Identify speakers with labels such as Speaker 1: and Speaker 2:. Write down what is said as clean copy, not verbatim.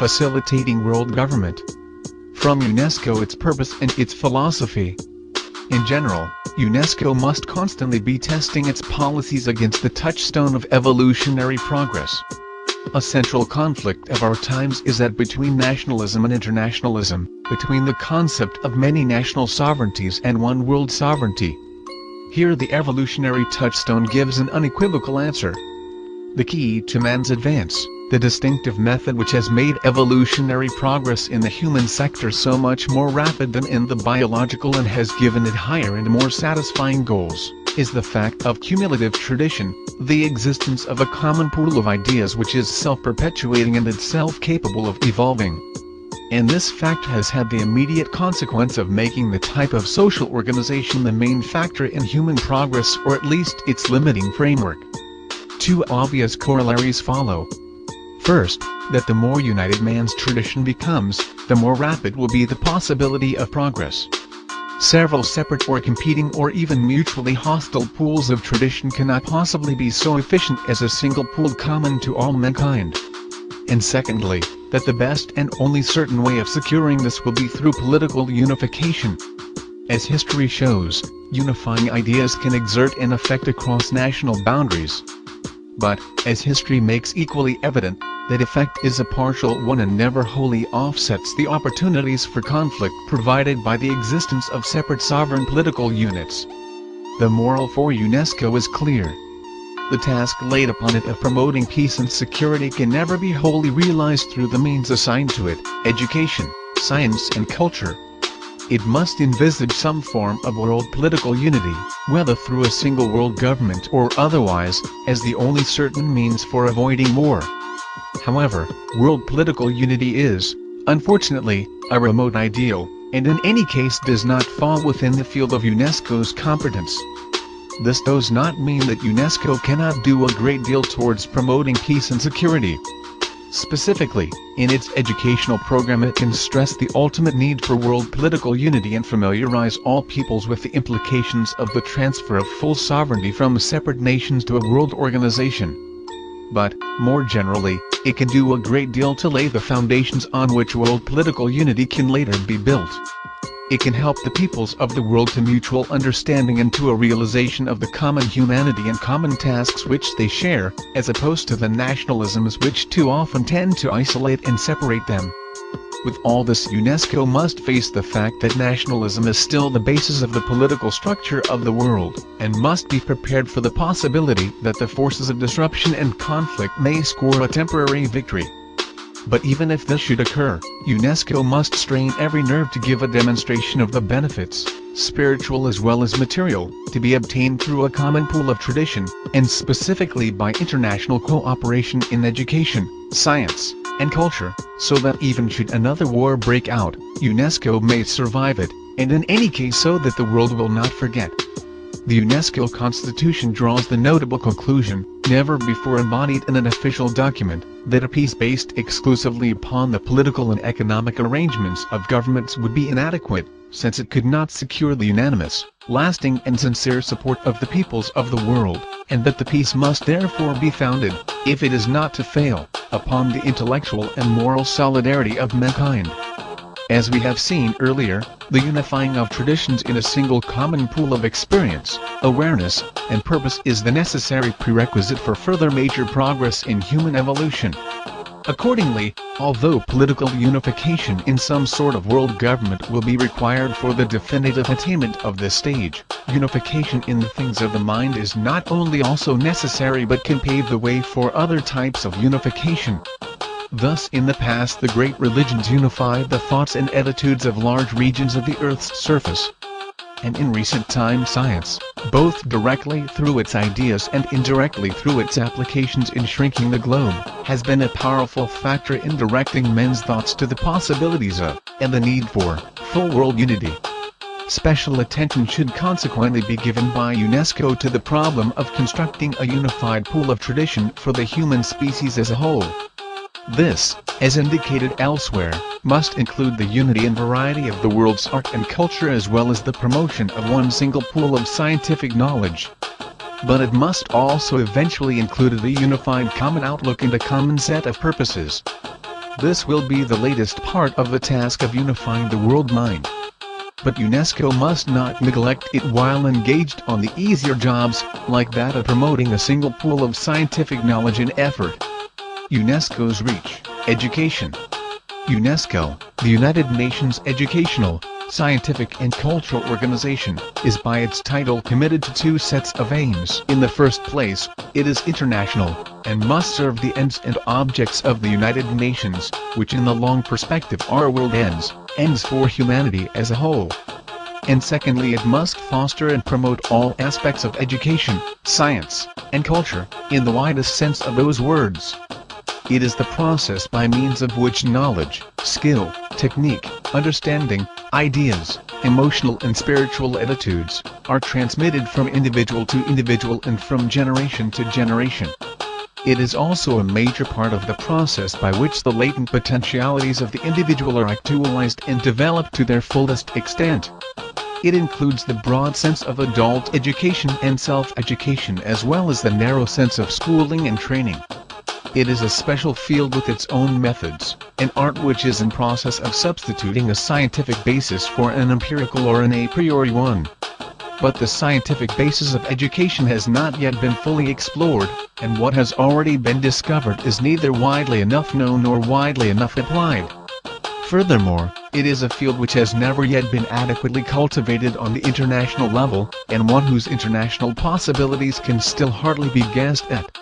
Speaker 1: facilitating world government. From UNESCO, its purpose and its philosophy. In general, UNESCO must constantly be testing its policies against the touchstone of evolutionary progress. A central conflict of our times is that between nationalism and internationalism, between the concept of many national sovereignties and one world sovereignty. Here the evolutionary touchstone gives an unequivocal answer. The key to man's advance, the distinctive method which has made evolutionary progress in the human sector so much more rapid than in the biological and has given it higher and more satisfying goals, is the fact of cumulative tradition, the existence of a common pool of ideas which is self-perpetuating and itself capable of evolving. And this fact has had the immediate consequence of making the type of social organization the main factor in human progress, or at least its limiting framework. Two obvious corollaries follow. First, that the more united man's tradition becomes, the more rapid will be the possibility of progress. Several separate or competing or even mutually hostile pools of tradition cannot possibly be so efficient as a single pool common to all mankind. And secondly, that the best and only certain way of securing this will be through political unification. As history shows, unifying ideas can exert an effect across national boundaries. But, as history makes equally evident, that effect is a partial one and never wholly offsets the opportunities for conflict provided by the existence of separate sovereign political units. The moral for UNESCO is clear. The task laid upon it of promoting peace and security can never be wholly realized through the means assigned to it, education, science and culture. It must envisage some form of world political unity, whether through a single world government or otherwise, as the only certain means for avoiding war. However, world political unity is, unfortunately, a remote ideal, and in any case does not fall within the field of UNESCO's competence. This does not mean that UNESCO cannot do a great deal towards promoting peace and security. Specifically, in its educational program it can stress the ultimate need for world political unity and familiarize all peoples with the implications of the transfer of full sovereignty from separate nations to a world organization. But, more generally, it can do a great deal to lay the foundations on which world political unity can later be built. It can help the peoples of the world to mutual understanding and to a realization of the common humanity and common tasks which they share, as opposed to the nationalisms which too often tend to isolate and separate them. With all this, UNESCO must face the fact that nationalism is still the basis of the political structure of the world, and must be prepared for the possibility that the forces of disruption and conflict may score a temporary victory. But even if this should occur, UNESCO must strain every nerve to give a demonstration of the benefits, spiritual as well as material, to be obtained through a common pool of tradition, and specifically by international cooperation in education, science, and culture, so that even should another war break out, UNESCO may survive it, and in any case so that the world will not forget. The UNESCO Constitution draws the notable conclusion, never before embodied in an official document, that a peace based exclusively upon the political and economic arrangements of governments would be inadequate, since it could not secure the unanimous, lasting and sincere support of the peoples of the world, and that the peace must therefore be founded, if it is not to fail, upon the intellectual and moral solidarity of mankind. As we have seen earlier, the unifying of traditions in a single common pool of experience, awareness, and purpose is the necessary prerequisite for further major progress in human evolution. Accordingly, although political unification in some sort of world government will be required for the definitive attainment of this stage, unification in the things of the mind is not only also necessary but can pave the way for other types of unification. Thus in the past the great religions unified the thoughts and attitudes of large regions of the Earth's surface. And in recent times science, both directly through its ideas and indirectly through its applications in shrinking the globe, has been a powerful factor in directing men's thoughts to the possibilities of, and the need for, full world unity. Special attention should consequently be given by UNESCO to the problem of constructing a unified pool of tradition for the human species as a whole. This, as indicated elsewhere, must include the unity and variety of the world's art and culture as well as the promotion of one single pool of scientific knowledge. But it must also eventually include a unified common outlook and a common set of purposes. This will be the latest part of the task of unifying the world mind. But UNESCO must not neglect it while engaged on the easier jobs, like that of promoting a single pool of scientific knowledge and effort. UNESCO's reach, education. UNESCO, the United Nations Educational, Scientific and Cultural Organization, is by its title committed to two sets of aims. In the first place, it is international, and must serve the ends and objects of the United Nations, which in the long perspective are world ends for humanity as a whole. And secondly, it must foster and promote all aspects of education, science, and culture, in the widest sense of those words. It is the process by means of which knowledge, skill, technique, understanding, ideas, emotional and spiritual attitudes, are transmitted from individual to individual and from generation to generation. It is also a major part of the process by which the latent potentialities of the individual are actualized and developed to their fullest extent. It includes the broad sense of adult education and self-education as well as the narrow sense of schooling and training. It is a special field with its own methods, an art which is in process of substituting a scientific basis for an empirical or an a priori one. But the scientific basis of education has not yet been fully explored, and what has already been discovered is neither widely enough known nor widely enough applied. Furthermore, it is a field which has never yet been adequately cultivated on the international level, and one whose international possibilities can still hardly be guessed at.